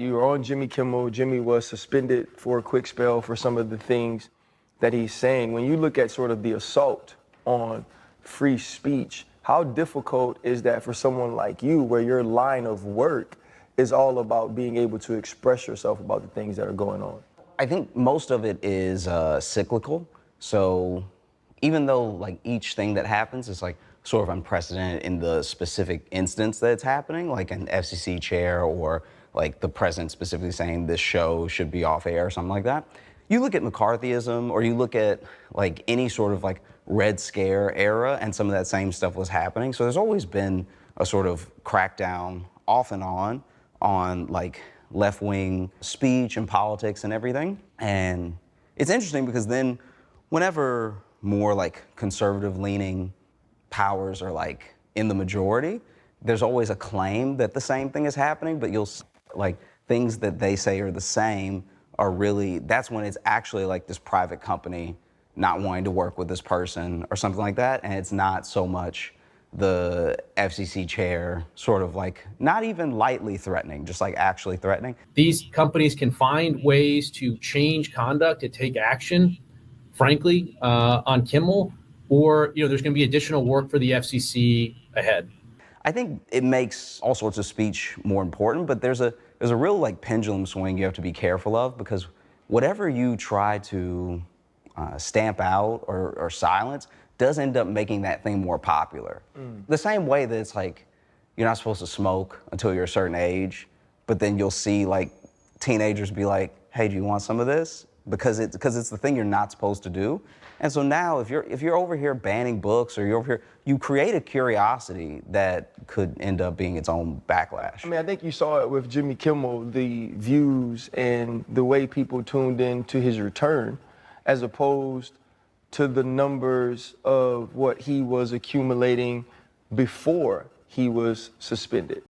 You were on Jimmy Kimmel. Jimmy was suspended for a quick spell for some of the things that he's saying. When you look at sort of the assault on free speech, how difficult is that for someone like you, where your line of work is all about being able to express yourself about the things that are going on? I think most of it is cyclical. So even though like each thing that happens is like sort of unprecedented in the specific instance that it's happening, like an FCC chair or like the president specifically saying this show should be off air or something like that. You look at McCarthyism or you look at like any sort of like Red Scare era and some of that same stuff was happening. So there's always been a sort of crackdown off and on like left-wing speech and politics and everything. And it's interesting because then whenever more like conservative-leaning powers are like in the majority, there's always a claim that the same thing is happening, but you'll like things that they say are the same are really, that's when it's actually like this private company not wanting to work with this person or something like that. And it's not so much the FCC chair sort of like not even lightly threatening, just like actually threatening. These companies can find ways to change conduct, to take action, frankly, on Kimmel, or there's going to be additional work for the FCC ahead. I think it makes all sorts of speech more important, but there's a real like pendulum swing you have to be careful of, because whatever you try to stamp out or silence does end up making that thing more popular. The same way that it's like you're not supposed to smoke until you're a certain age, but then you'll see like teenagers be like, "Hey, do you want some of this?" Because it's the thing you're not supposed to do. And so now if you're over here banning books or you're over here, you create a curiosity that could end up being its own backlash. I mean, I think you saw it with Jimmy Kimmel, the views and the way people tuned in to his return, as opposed to the numbers of what he was accumulating before he was suspended.